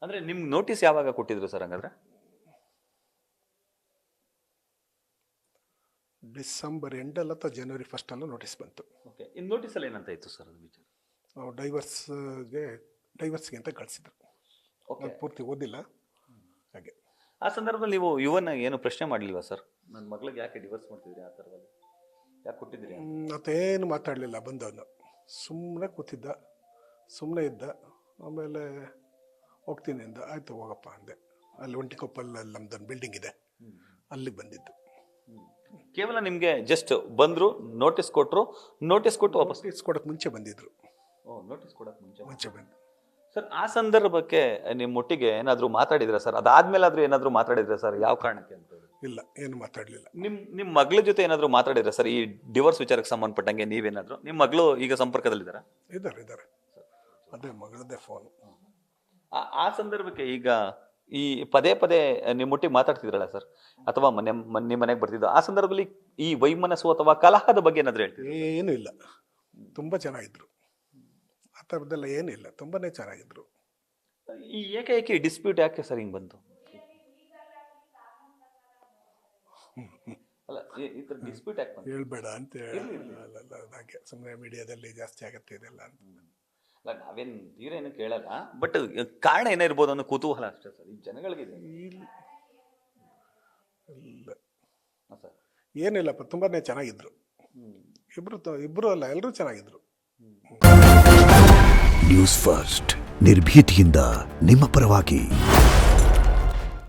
ಅಂದ್ರೆ ನಿಮ್ಗೆ ನೋಟಿಸ್ ಯಾವಾಗ ಕೊಟ್ಟಿದ್ರು ಸರ್ ಹಂಗಾದ್ರೆ? ಡಿಸೆಂಬರ್ ಎಂಡಲ್ಲ ಅಥವಾ ಜನವರಿ ಫಸ್ಟ್ ಅಲ್ಲ ನೋಟಿಸ್ ಬಂತು. ಓಕೆ, ಇನ್ನು ನೋಟಿಸಲ್ಲಿ ಏನಂತ ಇತ್ತು ಸರ್ ಅದು ವಿಚಾರ? ನಾವು ಡೈವರ್ಸ್ಗೆ ಅಂತ ಕಳಿಸಿದ್ರು. ಓಕೆ, ಪೂರ್ತಿ ಓದಿಲ್ಲ ಹಾಗೆ. ಆ ಸಂದರ್ಭದಲ್ಲಿ ನೀವು ಯುವನ ಏನು ಪ್ರಶ್ನೆ ಮಾಡಲಿಲ್ವಾ ಸರ್? ನನ್ನ ಮಗಳಿಗೆ ಯಾಕೆ ಡಿವೋರ್ಸ್ ಮಾಡ್ತಿದ್ರಿ, ಆ ಥರದಲ್ಲಿ ಯಾಕೆ ಕೊಟ್ಟಿದ್ರಿ? ಮತ್ತೇನು ಮಾತಾಡಲಿಲ್ಲ. ಬಂದವನು ಸುಮ್ಮನೆ ಕೂತಿದ್ದ, ಸುಮ್ಮನೆ ಇದ್ದ. ಆಮೇಲೆ ಹೋಗ್ತೀನಿ ಅಂದ. ಆಯಿತು ಹೋಗಪ್ಪ ಅಂದೆ. ಅಲ್ಲಿ ಒಂಟಿಕೊಪ್ಪಲ್ಲಿ ಅಲ್ಲಿ ನಮ್ದೊಂದು ಬಿಲ್ಡಿಂಗ್ ಇದೆ, ಅಲ್ಲಿಗೆ ಬಂದಿದ್ದು. ಕೇವಲ ನಿಮಗೆ ಜಸ್ಟ್ ಬಂದರು, ನೋಟಿಸ್ ಕೊಟ್ಟರು, ನೋಟಿಸ್ ಕೊಟ್ಟು ವಾಪಸ್ ಕೊಡೋಕ್ಕೆ ಮುಂಚೆ ಬಂದಿದ್ರು. ನೋಟಿಸ್ ಕೊಡೋಕೆ ಮುಂಚೆ ಬಂದು ಸರ್, ಆ ಸಂದರ್ಭಕ್ಕೆ ನಿಮ್ಮೊಟ್ಟಿಗೆ ಏನಾದರೂ ಮಾತಾಡಿದ್ರೆ ಸರ್? ಅದಾದ್ಮೇಲಾದ್ರೂ ಏನಾದರೂ ಮಾತಾಡಿದ್ರೆ ಸರ್? ಯಾವ ಕಾರಣಕ್ಕೆ ಅಂತ? ಇಲ್ಲ, ಏನು ಮಾತಾಡಲಿಲ್ಲ. ನಿಮ್ಮ ಮಗಳ ಜೊತೆ ಏನಾದರೂ ಮಾತಾಡಿದ್ರೆ ಸರ್ ಈ ಡಿವೋರ್ಸ್ ವಿಚಾರಕ್ಕೆ ಸಂಬಂಧಪಟ್ಟಂಗೆ? ನೀವೇನಾದರೂ, ನಿಮ್ಮ ಮಗಳು ಈಗ ಸಂಪರ್ಕದಲ್ಲಿದ್ದಾರಾ? ಇದ್ದಾರೆ. ಅದೇ ಮಗಳದ್ದೇ ಫೋನು. ಆ ಸಂದರ್ಭಕ್ಕೆ ಈಗ ಈ ಪದೇ ಪದೇ ನಿಮ್ಮೊಟ್ಟಿಗೆ ಮಾತಾಡ್ತಿದ್ರಲ್ಲ ಸರ್, ಅಥವಾ ನಿಮ್ಮ ಮನೆಗೆ ಬರ್ತಿದ್ದು, ಆ ಸಂದರ್ಭದಲ್ಲಿ ಈ ವೈಮನಸ್ಸು ಅಥವಾ ಕಲಹದ ಬಗ್ಗೆ ಏನಾದರೂ ಹೇಳ್ತೀವಿ? ಏನೂ ಇಲ್ಲ, ತುಂಬ ಚೆನ್ನಾಗಿದ್ರು. ಆ ಥರದ್ದೆಲ್ಲ ಏನಿಲ್ಲ, ತುಂಬಾ ಚೆನ್ನಾಗಿದ್ರು. ಈ ಏಕೆ ಡಿಸ್ಪ್ಯೂಟ್ ಯಾಕೆ ಸರ್ ಹಿಂಗೆ ಬಂತು? ಅಲ್ಲ, ಈ ಥರ ಡಿಸ್ಪ್ಯೂಟ್ ಯಾಕೆ ಬಂತು? ಹೇಳ್ಬೇಡ ಅಂತ ಹಾಗೆ ಸುಮ್ಮನೆ ಮೀಡಿಯಾದಲ್ಲಿ ಜಾಸ್ತಿ ಆಗತ್ತೆ ಇದೆಲ್ಲ ಅಂತ. ಅಲ್ಲ, ನಾವೇನು ತೀರೇನು ಕೇಳಲ್ಲ, ಬಟ್ ಕಾರಣ ಏನಿರ್ಬೋದು ಅನ್ನೋ ಕುತೂಹಲ ಅಷ್ಟೇ ಸರ್, ಈ ಜನಗಳಿಗೆ. ಇಲ್ಲ ಸರ್, ಏನಿಲ್ಲಪ್ಪ, ತುಂಬಾ ಚೆನ್ನಾಗಿದ್ರು. ಇಬ್ರು ಅಲ್ಲ, ಎಲ್ಲರೂ ಚೆನ್ನಾಗಿದ್ರು. ನ್ಯೂಸ್ ಫಸ್ಟ್, ನಿರ್ಭೀತಿಯಿಂದ ನಿಮ್ಮ ಪರವಾಗಿ.